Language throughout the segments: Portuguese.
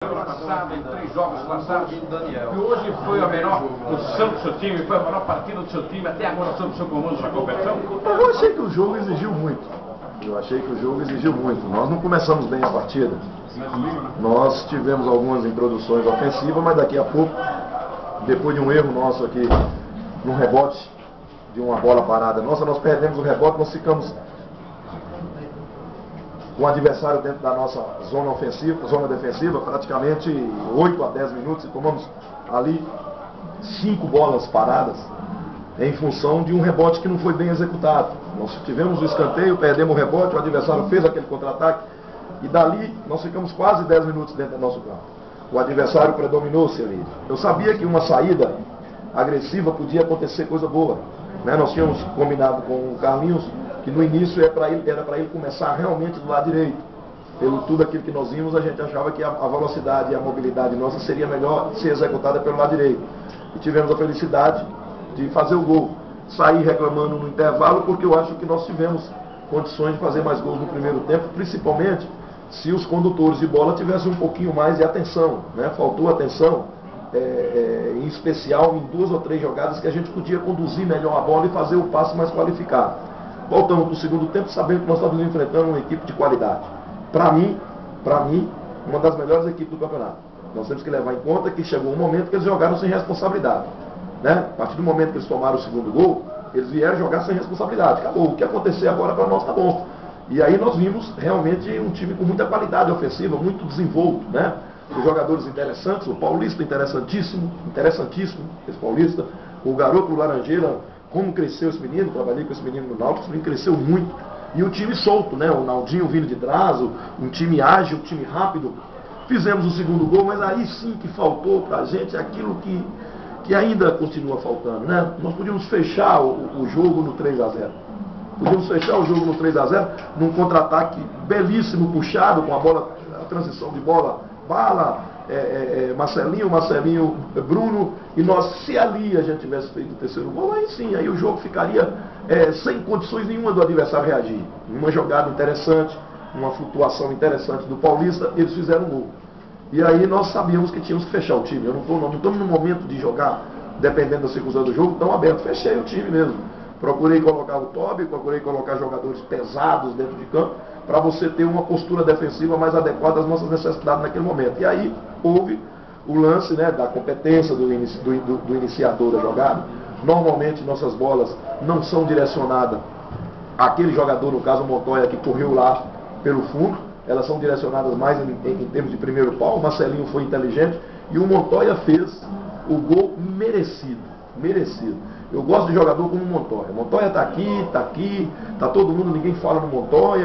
Passado, em 3 jogos passados, e hoje foi a melhor posição do seu time, foi a melhor partida do seu time até agora sob o seu comando na competição? Eu achei que o jogo exigiu muito. Nós não começamos bem a partida. Nós tivemos algumas introduções ofensivas, mas daqui a pouco, depois de um erro nosso aqui, num rebote de uma bola parada nossa, nós perdemos o rebote, nós ficamos com o adversário dentro da nossa zona ofensiva, zona defensiva, praticamente 8 a 10 minutos, e tomamos ali 5 bolas paradas em função de um rebote que não foi bem executado. Nós tivemos o escanteio, perdemos o rebote, o adversário fez aquele contra-ataque, e dali nós ficamos quase 10 minutos dentro do nosso campo. O adversário predominou-se ali. Eu sabia que uma saída agressiva podia acontecer coisa boa, né? Nós tínhamos combinado com o Carlinhos que no início era para ele começar realmente do lado direito. Pelo tudo aquilo que nós vimos, a gente achava que a velocidade e a mobilidade nossa seria melhor ser executada pelo lado direito. E tivemos a felicidade de fazer o gol. Sair reclamando no intervalo, porque eu acho que nós tivemos condições de fazer mais gols no primeiro tempo, principalmente se os condutores de bola tivessem um pouquinho mais de atenção, né? Faltou atenção, em especial em 2 ou 3 jogadas que a gente podia conduzir melhor a bola e fazer o passe mais qualificado. Voltamos para o segundo tempo sabendo que nós estávamos enfrentando uma equipe de qualidade. Para mim, uma das melhores equipes do campeonato. Nós temos que levar em conta que chegou um momento que eles jogaram sem responsabilidade, né? A partir do momento que eles tomaram o segundo gol, eles vieram jogar sem responsabilidade. Acabou. O que acontecer agora para nós está bom. E aí nós vimos realmente um time com muita qualidade ofensiva, muito desenvolto, né? Os jogadores interessantes, o Paulista interessantíssimo, esse Paulista, o garoto do Laranjeira, como cresceu esse menino, trabalhei com esse menino no Náutico, esse menino cresceu muito. E um time solto, né? O Naldinho vindo de trás, um time ágil, um time rápido. Fizemos o segundo gol, mas aí sim que faltou pra gente aquilo que ainda continua faltando, né? Nós podíamos fechar o jogo no 3 a 0. Podíamos fechar o jogo no 3 a 0, num contra-ataque belíssimo, puxado, com a transição de bola, Bala, Marcelinho, Bruno, e nós, se ali a gente tivesse feito o terceiro gol, aí sim, aí o jogo ficaria sem condições nenhuma do adversário reagir. Uma jogada interessante, uma flutuação interessante do Paulista, eles fizeram um gol. E aí nós sabíamos que tínhamos que fechar o time. Não estamos no momento de jogar, dependendo da circunstância do jogo, tão aberto. Fechei o time mesmo. Procurei colocar o Toby, procurei colocar jogadores pesados dentro de campo, para você ter uma postura defensiva mais adequada às nossas necessidades naquele momento. E aí houve o lance, né, da competência do iniciador da jogada. Normalmente nossas bolas não são direcionadas àquele jogador, no caso o Montoya, que correu lá pelo fundo. Elas são direcionadas mais em termos de primeiro pau. O Marcelinho foi inteligente e o Montoya fez o gol merecido. Eu gosto de jogador como o Montoya. Montoya está aqui, está todo mundo, ninguém fala no Montoya,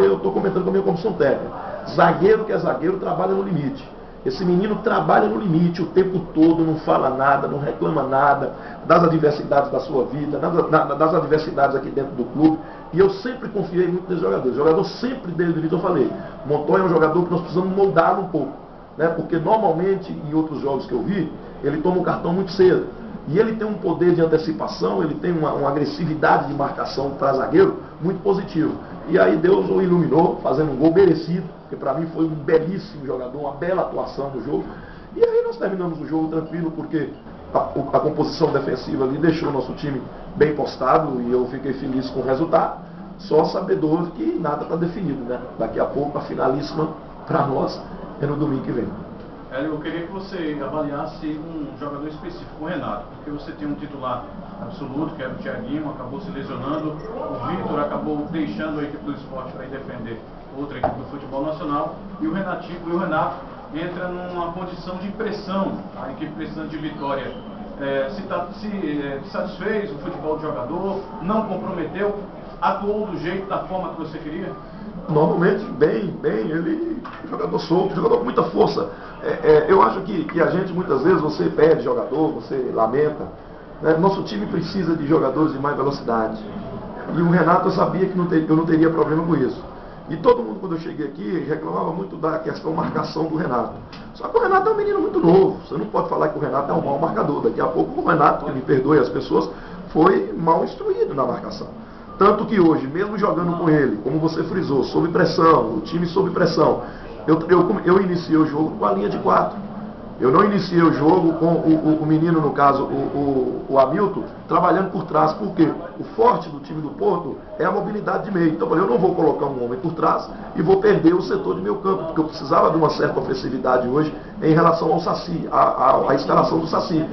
eu estou comentando com a minha comissão técnica. Zagueiro que é zagueiro trabalha no limite. Esse menino trabalha no limite o tempo todo, não fala nada, não reclama nada das adversidades da sua vida, das adversidades aqui dentro do clube. E eu sempre confiei muito nesse jogador. O jogador sempre, desde o início eu falei, Montoya é um jogador que nós precisamos moldá-lo um pouco, né? Porque normalmente, em outros jogos que eu vi, ele toma um cartão muito cedo. E ele tem um poder de antecipação, ele tem uma agressividade de marcação para zagueiro muito positivo. E aí Deus o iluminou, fazendo um gol merecido, que para mim foi um belíssimo jogador, uma bela atuação no jogo. E aí nós terminamos o jogo tranquilo, porque a composição defensiva ali deixou o nosso time bem postado e eu fiquei feliz com o resultado. Só sabedor que nada está definido, né? Daqui a pouco a finalíssima para nós é no domingo que vem. Eu queria que você avaliasse um jogador específico, o Renato, porque você tem um titular absoluto, que era o Thiaguinho, acabou se lesionando, o Vitor acabou deixando a equipe do esporte para ir defender outra equipe do futebol nacional, e o Renato entra numa condição de pressão, a equipe precisando de vitória. Se satisfez o futebol do jogador, não comprometeu, atuou do jeito, da forma que você queria? Normalmente, bem, ele é um jogador solto, jogador com muita força. Eu acho que a gente, muitas vezes, você perde jogador, você lamenta, né? Nosso time precisa de jogadores de mais velocidade. E o Renato, eu sabia que eu não teria problema com isso. E todo mundo, quando eu cheguei aqui, reclamava muito da questão marcação do Renato. Só que o Renato é um menino muito novo. Você não pode falar que o Renato é um mau marcador. Daqui a pouco o Renato, que me perdoe as pessoas, foi mal instruído na marcação. Tanto que hoje, mesmo jogando com ele, como você frisou, sob pressão, o time sob pressão, Eu iniciei o jogo com a linha de 4. Eu não iniciei o jogo com o menino, no caso, o Hamilton, trabalhando por trás. Por quê? O forte do time do Porto é a mobilidade de meio. Então eu não vou colocar um homem por trás e vou perder o setor de meio campo, porque eu precisava de uma certa ofensividade hoje em relação ao Saci, a escalação do Saci.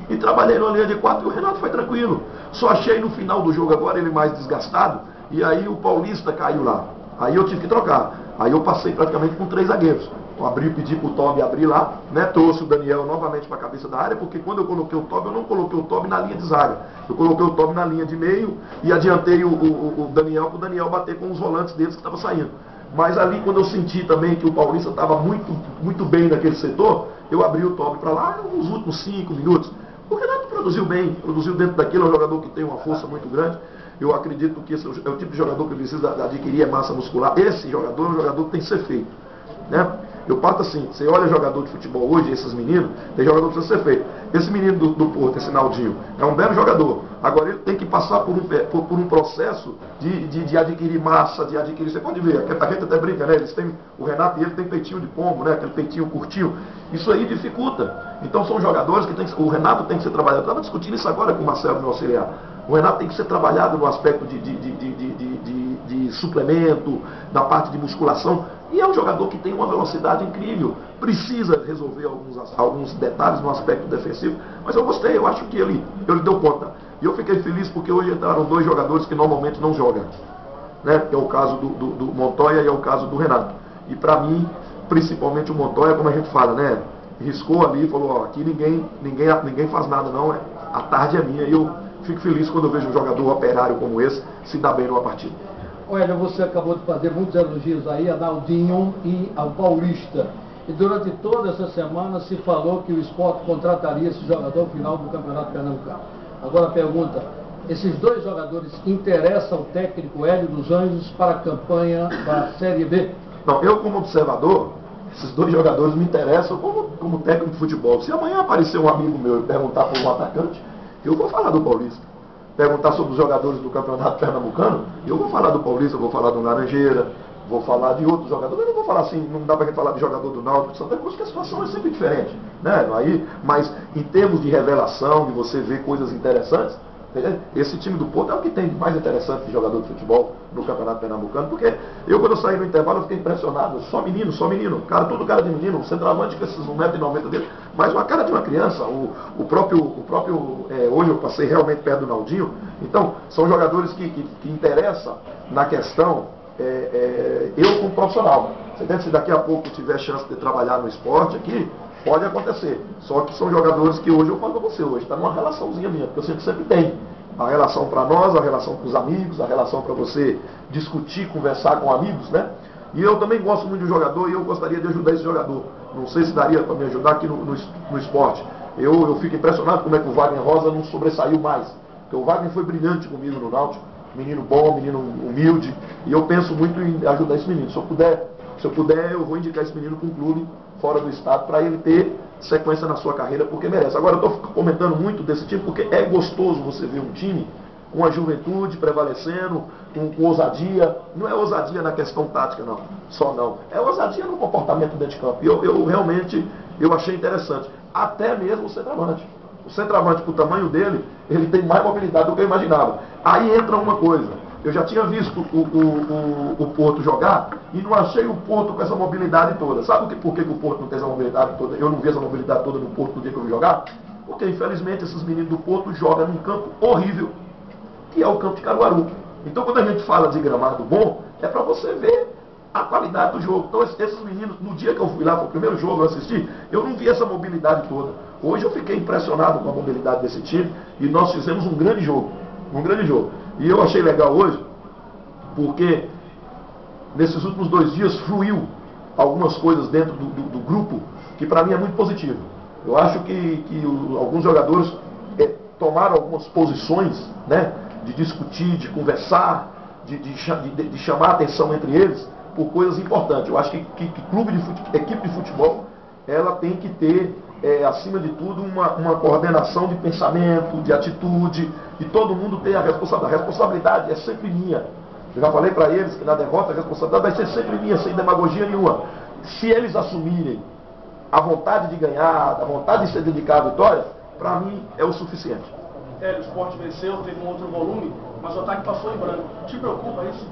E trabalhei na linha de 4 e o Renato foi tranquilo. Só achei no final do jogo agora ele mais desgastado e aí o Paulista caiu lá. Aí eu tive que trocar. Aí eu passei praticamente com 3 zagueiros. Eu pedi para o Tobi abrir lá, né? Trouxe o Daniel novamente para a cabeça da área, porque quando eu coloquei o Tobi, eu não coloquei o Tobi na linha de zaga. Eu coloquei o Tobi na linha de meio e adiantei o Daniel para o Daniel bater com os volantes deles que estavam saindo. Mas ali, quando eu senti também que o Paulista estava muito bem naquele setor, eu abri o Tobi para lá nos últimos 5 minutos. O Renato produziu bem, produziu dentro daquilo, é um jogador que tem uma força muito grande. Eu acredito que esse é o tipo de jogador que precisa adquirir massa muscular. Esse jogador é um jogador que tem que ser feito, né? Eu parto assim, você olha jogador de futebol hoje, esses meninos, tem jogador que precisa ser feito. Esse menino do Porto, esse Naldinho, é um belo jogador. Agora ele tem que passar por um processo de adquirir massa, de adquirir. Você pode ver, a gente até brinca, né? O Renato e ele tem peitinho de pombo, né? Aquele peitinho curtinho. Isso aí dificulta. Então são jogadores que o Renato tem que ser trabalhado. Eu estava discutindo isso agora com o Marcelo, meu auxiliar. O Renato tem que ser trabalhado no aspecto de suplemento, na parte de musculação. E é um jogador que tem uma velocidade incrível. Precisa resolver alguns detalhes no aspecto defensivo. Mas eu gostei, eu acho que ele deu conta. E eu fiquei feliz porque hoje entraram 2 jogadores que normalmente não jogam, né? Que é o caso do Montoya e é o caso do Renato. E para mim, principalmente o Montoya, como a gente fala, né? Riscou ali e falou, ó, aqui ninguém faz nada não, a tarde é minha. E eu fico feliz quando eu vejo um jogador operário como esse se dar bem numa partida. Olha, você acabou de fazer muitos elogios aí a Naldinho e ao Paulista. E durante toda essa semana se falou que o Sport contrataria esse jogador no final do Campeonato Pernambucano. Agora a pergunta, esses 2 jogadores interessam o técnico Hélio dos Anjos para a campanha da Série B? Não, eu como observador, esses 2 jogadores me interessam como técnico de futebol. Se amanhã aparecer um amigo meu e perguntar por um atacante, eu vou falar do Paulista. Perguntar sobre os jogadores do Campeonato Pernambucano, eu vou falar do Paulista, vou falar do Laranjeira, vou falar de outros jogadores. Eu não vou falar assim, não dá para gente falar de jogador do Náutico, do Santa Cruz, porque a situação é sempre diferente, né? Mas em termos de revelação, de você ver coisas interessantes, esse time do Porto é o que tem de mais interessante de jogador de futebol no Campeonato Pernambucano, porque quando eu saí no intervalo, eu fiquei impressionado. Só menino, cara, tudo cara de menino, um centroavante com esses 1,90 m dele, mas uma cara de uma criança. Hoje eu passei realmente perto do Naldinho. Então, são jogadores que interessam na questão, eu como profissional. Se daqui a pouco tiver chance de trabalhar no esporte aqui, pode acontecer. Só que são jogadores que hoje eu falo para você, hoje está numa relaçãozinha minha, porque eu sempre tem. A relação para nós, a relação com os amigos, a relação para você discutir, conversar com amigos, né? E eu também gosto muito de jogador e eu gostaria de ajudar esse jogador. Não sei se daria para me ajudar aqui no esporte. Eu fico impressionado como é que o Wagner Rosa não sobressaiu mais. Porque o Wagner foi brilhante comigo no Náutico. Menino bom, menino humilde. E eu penso muito em ajudar esse menino. Se eu puder, eu vou indicar esse menino para um clube fora do estado para ele ter sequência na sua carreira, porque merece. Agora eu estou comentando muito desse time porque é gostoso você ver um time com a juventude prevalecendo, com ousadia. Não é ousadia na questão tática não, só não. É ousadia no comportamento dentro de campo. E eu realmente achei interessante. Até mesmo o centroavante. O centroavante, por tamanho dele, ele tem mais mobilidade do que eu imaginava. Aí entra uma coisa. Eu já tinha visto o Porto jogar e não achei o Porto com essa mobilidade toda. Sabe por que o Porto não tem essa mobilidade toda? Eu não vi essa mobilidade toda no Porto no dia que eu vi jogar? Porque, infelizmente, esses meninos do Porto jogam num campo horrível, que é o campo de Caruaru. Então, quando a gente fala de gramado bom, é para você ver a qualidade do jogo. Então, esses meninos, no dia que eu fui lá, foi o primeiro jogo que eu assisti, eu não vi essa mobilidade toda. Hoje eu fiquei impressionado com a mobilidade desse time e nós fizemos um grande jogo. Um grande jogo. E eu achei legal hoje, porque nesses últimos 2 dias fluiu algumas coisas dentro do grupo, que para mim é muito positivo. Eu acho que alguns jogadores tomaram algumas posições, né, de discutir, de conversar, de chamar a atenção entre eles por coisas importantes. Eu acho que equipe de futebol, ela tem que ter, acima de tudo, uma coordenação de pensamento, de atitude, e todo mundo tem a responsabilidade. A responsabilidade é sempre minha. Eu já falei para eles que na derrota a responsabilidade vai ser sempre minha, sem demagogia nenhuma. Se eles assumirem a vontade de ganhar, a vontade de se dedicar à vitória, para mim é o suficiente. O Sport venceu, teve um outro volume, mas o ataque passou em branco. Te preocupa isso?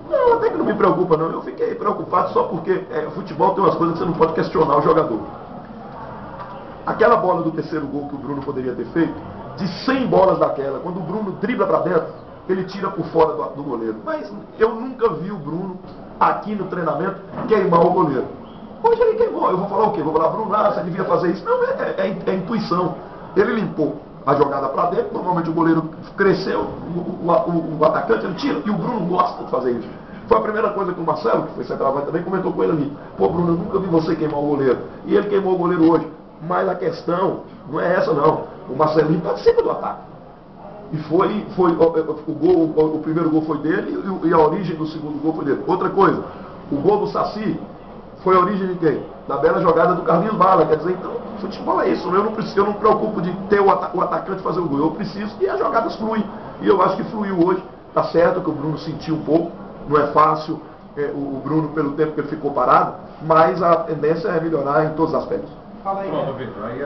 Não, até que não me preocupa não. Eu fiquei preocupado só porque futebol tem umas coisas que você não pode questionar o jogador. Aquela bola do terceiro gol que o Bruno poderia ter feito, de 100 bolas daquela, quando o Bruno dribla para dentro, ele tira por fora do goleiro. Mas eu nunca vi o Bruno, aqui no treinamento, queimar o goleiro. Hoje ele queimou. Eu vou falar o quê? Vou falar, Bruno, você devia fazer isso. Não, é intuição. Ele limpou a jogada para dentro, normalmente o goleiro cresceu, o atacante ele tira, e o Bruno gosta de fazer isso. Foi a primeira coisa que o Marcelo, que foi centroavante também, comentou com ele ali. Pô, Bruno, eu nunca vi você queimar o goleiro. E ele queimou o goleiro hoje. Mas a questão não é essa não. O Marcelinho participa do ataque. E foi o primeiro gol foi dele e a origem do segundo gol foi dele. Outra coisa, o gol do Saci foi a origem de quem? Da bela jogada do Carlinhos Bala. Quer dizer, então, futebol é isso. Eu não me preocupo de ter o atacante fazer o gol. Eu preciso e as jogadas fluem. E eu acho que fluiu hoje. Tá certo que o Bruno sentiu um pouco. Não é fácil o Bruno pelo tempo que ele ficou parado. Mas a tendência é melhorar em todos os aspectos. Fala aí. Pronto, Vitor. Aí